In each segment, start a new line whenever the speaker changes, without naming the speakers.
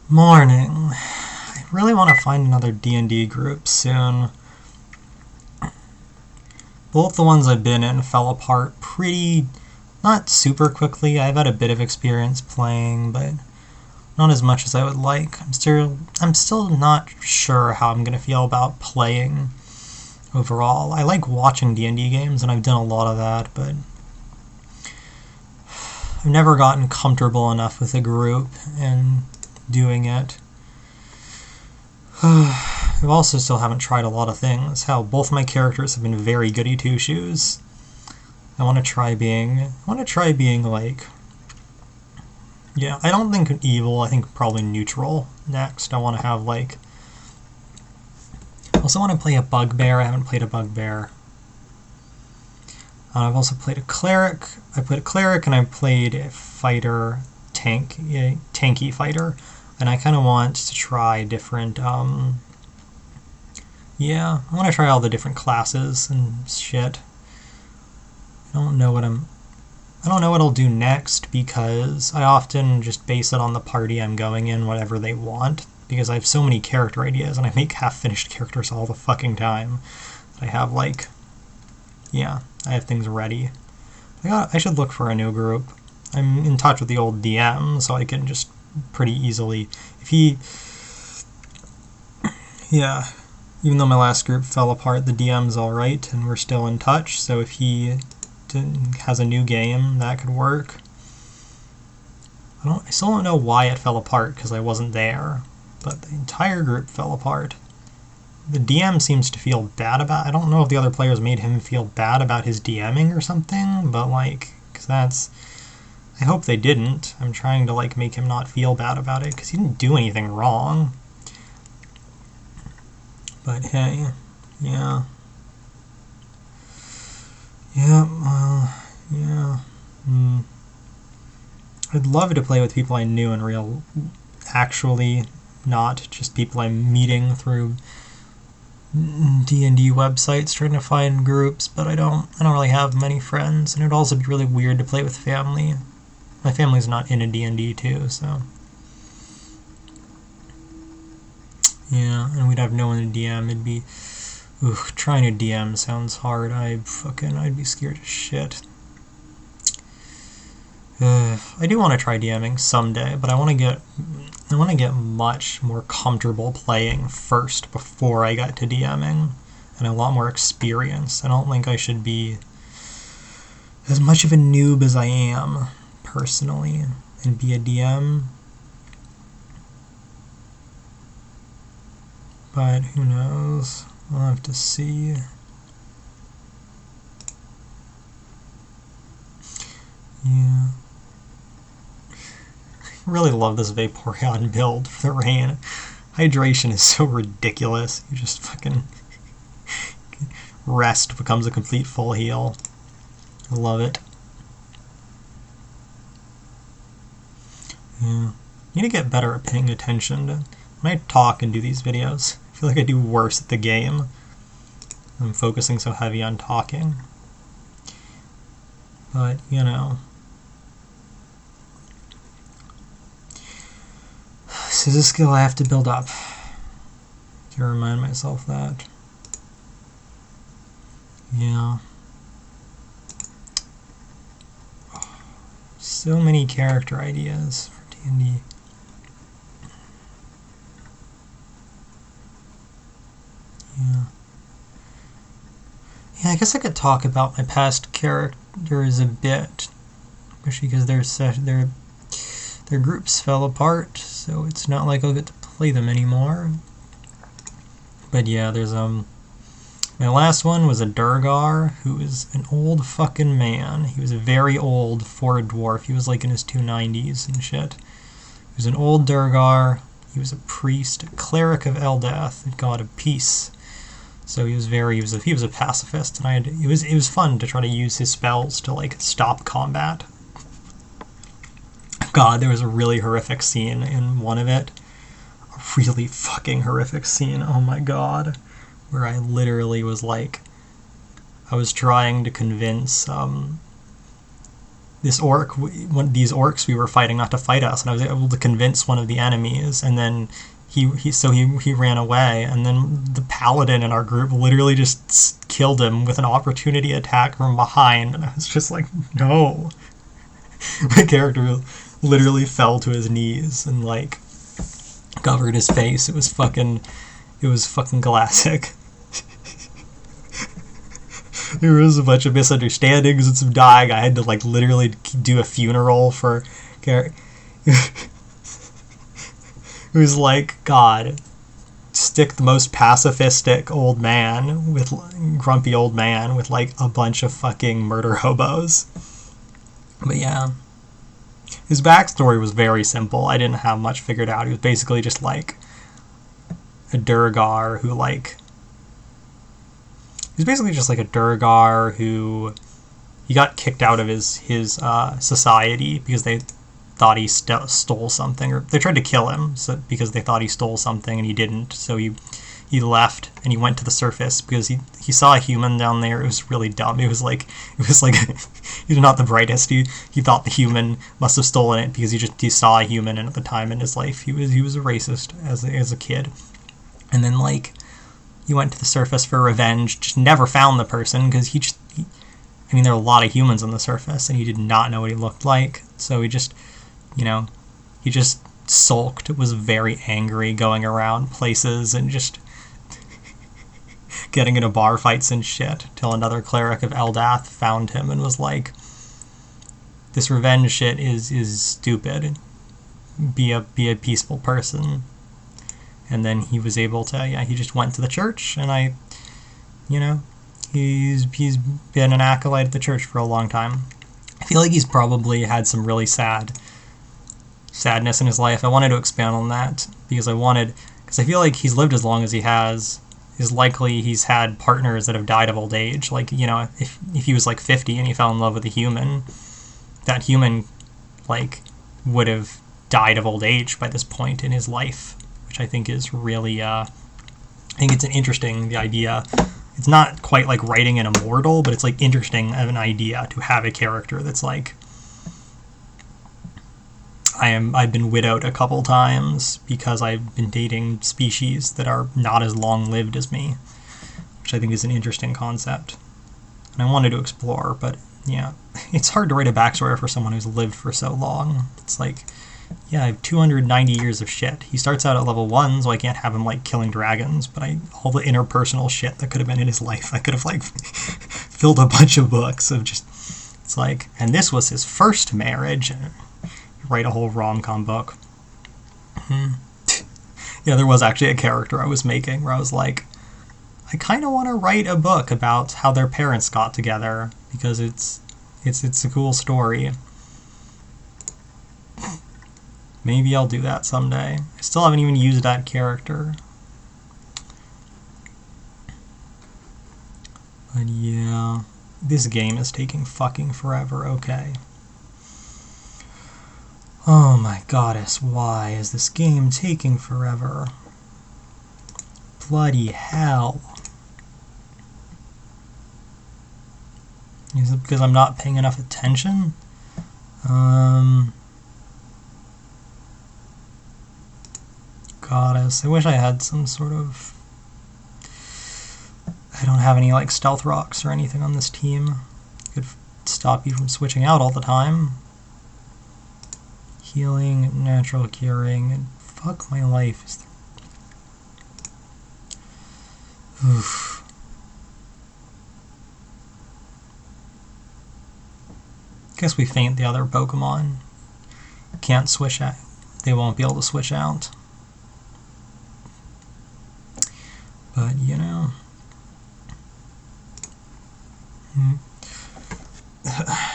Morning. I really want to find another D&D group soon. Both the ones I've been in fell apart not super quickly. I've had a bit of experience playing, but not as much as I would like. I'm still not sure how I'm going to feel about playing overall. I like watching D&D games, and I've done a lot of that, but I've never gotten comfortable enough with a group and doing it. I also still haven't tried a lot of things. How both my characters have been very goody two shoes. I want to try being like, yeah, I don't think evil. I think probably neutral next. I want to have like. I also want to play a bugbear. I haven't played a bugbear. I've also played a cleric. I played a cleric and I played a fighter, tanky fighter. And I kind of want to try different, yeah, I want to try all the different classes and shit. I don't know what I'll do next, because I often just base it on the party I'm going in, whatever they want, because I have so many character ideas, and I make half-finished characters all the fucking time. I have, like, yeah, I have things ready. I should look for a new group. I'm in touch with the old DM, so I can just pretty easily, yeah, even though my last group fell apart, the DM's alright, and we're still in touch, so if he has a new game, that could work. I still don't know why it fell apart, because I wasn't there, but the entire group fell apart. The DM seems to feel bad about it. I don't know if the other players made him feel bad about his DMing or something, but like, because that's, I hope they didn't. I'm trying to like make him not feel bad about it, because he didn't do anything wrong. But hey, yeah. Yeah, well, yeah. I'd love to play with people I knew in real, actually, not just people I'm meeting through D&D websites trying to find groups, but I don't really have many friends, and it would also be really weird to play with family. My family's not into D&D too, so yeah, and we'd have no one to DM. It'd be, trying to DM sounds hard. I'd be scared as shit. I do want to try DMing someday, but I want to get much more comfortable playing first before I get to DMing, and a lot more experience. I don't think I should be as much of a noob as I am, personally, and be a DM. But who knows? We'll have to see. Yeah. I really love this Vaporeon build for the rain. Hydration is so ridiculous. You just fucking rest becomes a complete full heal. I love it. Yeah. You need to get better at paying attention to when I talk and do these videos. I feel like I do worse at the game. I'm focusing so heavy on talking. But, you know. This is a skill I have to build up. To remind myself that. Yeah. So many character ideas for D&D. Yeah. Yeah, I guess I could talk about my past characters a bit, especially because their groups fell apart, so it's not like I'll get to play them anymore. But yeah, there's my last one was a Durgar, who is an old fucking man. He was very old for a dwarf. He was like in his 290s and shit. He was an old Durgar. He was a priest, a cleric of Eldath, a god of peace. So he was a pacifist, and it was fun to try to use his spells to like stop combat. God, there was a really horrific scene in one of it. A really fucking horrific scene, oh my god. Where I literally was like, I was trying to convince these orcs we were fighting not to fight us, and I was able to convince one of the enemies, and then he ran away, and then the paladin in our group literally just killed him with an opportunity attack from behind, and I was just like, no. My character literally fell to his knees and like covered his face. It was fucking classic. There was a bunch of misunderstandings and some dying. I had to like literally do a funeral for It was like, God, stick the most pacifistic grumpy old man with like a bunch of fucking murder hobos. But yeah, his backstory was very simple. I didn't have much figured out. He was basically just like a Durgar who like... He was basically just like a Durgar who... He got kicked out of his society because they thought he stole something, or they tried to kill him because they thought he stole something and he didn't. So he left and he went to the surface because he saw a human down there. It was really dumb. It was like he's not the brightest. He thought the human must have stolen it because he saw a human, and at the time in his life he was a racist as a kid. And then like he went to the surface for revenge, just never found the person because I mean, there are a lot of humans on the surface, and he did not know what he looked like. So he just sulked, was very angry, going around places and just getting into bar fights and shit, till another cleric of Eldath found him and was like, this revenge shit is stupid. Be a peaceful person. And then he was able to, he just went to the church, and he's been an acolyte at the church for a long time. I feel like he's probably had some really sadness in his life. I wanted to expand on that because I feel like he's lived as long as he has. Is likely he's had partners that have died of old age. Like, if he was like 50 and he fell in love with a human, that human like would have died of old age by this point in his life, which I think is really I think it's the idea. It's not quite like writing an immortal, but it's like interesting of an idea to have a character that's like, I've been widowed a couple times because I've been dating species that are not as long-lived as me, which I think is an interesting concept. And I wanted to explore, but yeah, it's hard to write a backstory for someone who's lived for so long. It's like, yeah, I have 290 years of shit. He starts out at level 1, so I can't have him like killing dragons, but all the interpersonal shit that could have been in his life, I could have like filled a bunch of books of just, it's like, and this was his first marriage. Write a whole rom-com book. Yeah, there was actually a character I was making where I was like, I kind of want to write a book about how their parents got together because it's a cool story. Maybe I'll do that someday. I still haven't even used that character. But yeah, this game is taking fucking forever. Okay. Oh my goddess, why is this game taking forever? Bloody hell. Is it because I'm not paying enough attention? Goddess, I wish I had some sort of... I don't have any like stealth rocks or anything on this team. Could stop you from switching out all the time. Healing, natural curing, and fuck my life. Oof. Guess we faint the other Pokemon. Can't switch out. They won't be able to switch out. But,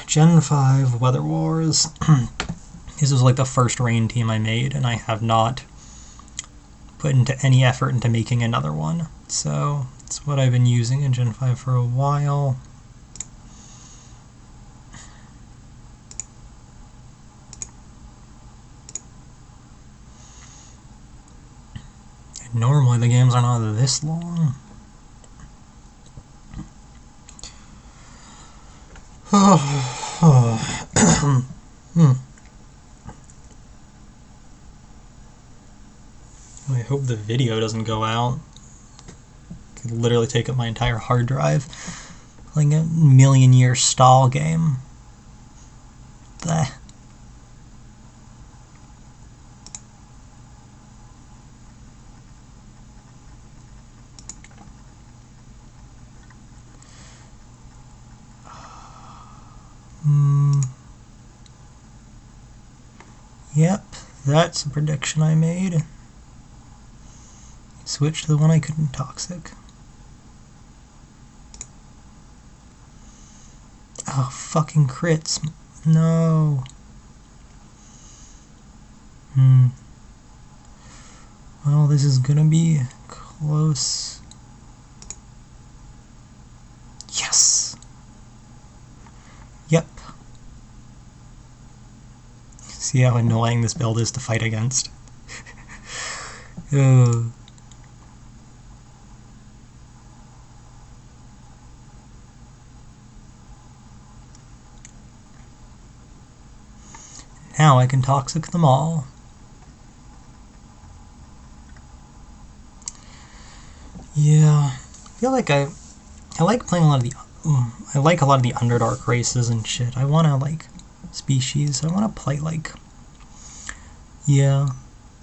Gen 5 Weather Wars. This was like the first rain team I made, and I have not put into any effort into making another one. So, it's what I've been using in Gen 5 for a while. Normally the games are not this long. I hope the video doesn't go out. Could literally take up my entire hard drive playing a million-year stall game. Bleh. Yep, that's a prediction I made. Switch to the one I couldn't toxic. Oh, fucking crits. No. Well, this is gonna be close. Yes! Yep. See how annoying this build is to fight against? Ugh. Now I can toxic them all. Yeah, I feel like I like playing a lot of the Underdark races and shit. I want to like species. I want to play like, yeah.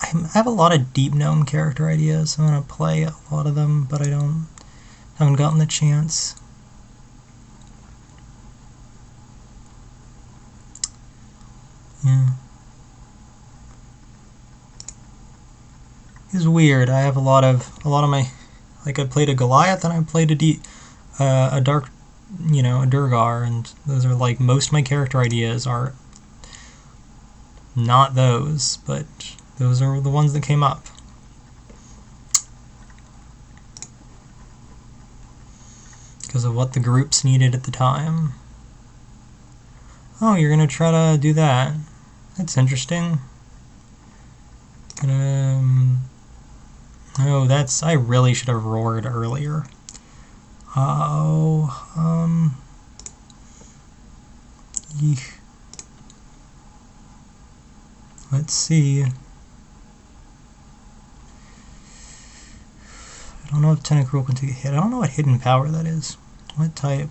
I have a lot of deep known character ideas. I want to play a lot of them, but I haven't gotten the chance. Yeah. It's weird. I have a lot of my, like I played a Goliath and I played a dark, a Durgar, and those are like most of my character ideas are not those, but those are the ones that came up. Because of what the groups needed at the time. Oh, you're gonna try to do that. That's interesting. Oh, I really should have roared earlier. Oh, eek. Let's see. I don't know if Tentacruel can take a hit. I don't know what hidden power that is. What type?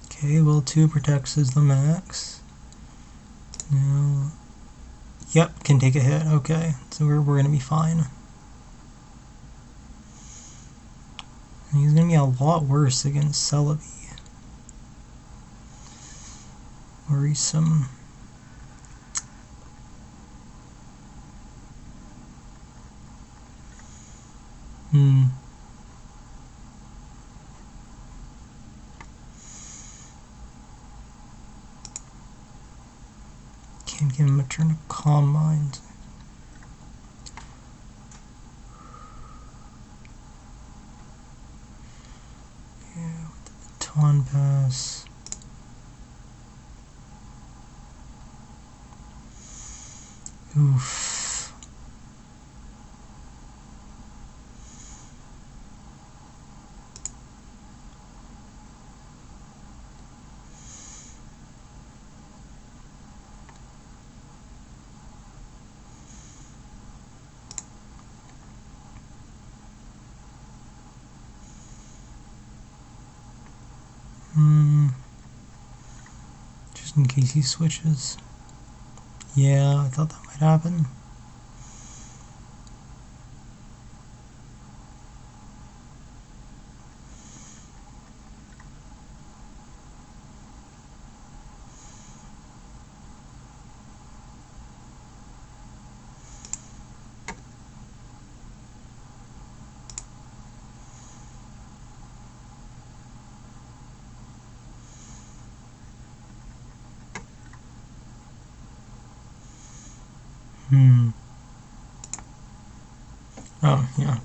Okay, well, 2 protects is the max. Now, yep, can take a hit. Okay, so we're gonna be fine. And he's gonna be a lot worse against Celebi. Worrisome. Can't give him a turn of Calm Mind. Yeah, with the Baton Pass. Oof. Just in case he switches. Yeah, I thought that might happen. Oh, yeah.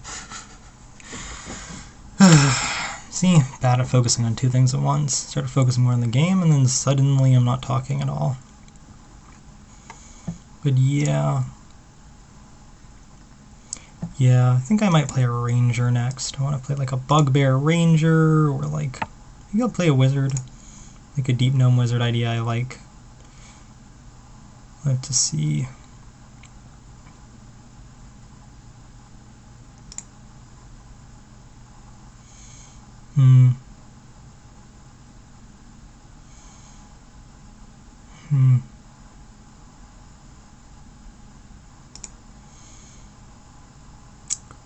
See, bad at focusing on 2 things at once. Started focusing more on the game, and then suddenly I'm not talking at all. But yeah. Yeah, I think I might play a ranger next. I want to play like a bugbear ranger, or like maybe I'll play a wizard, like a deep gnome wizard idea I like. I'll have to see. Hmm. Hmm.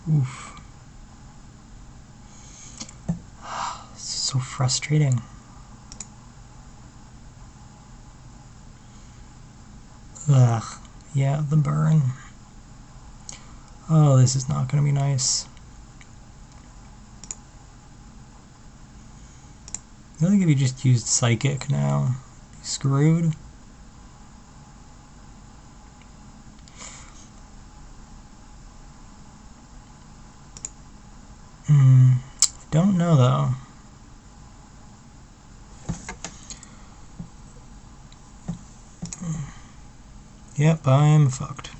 Oof. So frustrating. Ugh. Yeah, the burn. Oh, this is not going to be nice. I feel like if you just used Psychic now, you're screwed. Don't know though. Yep, I'm fucked.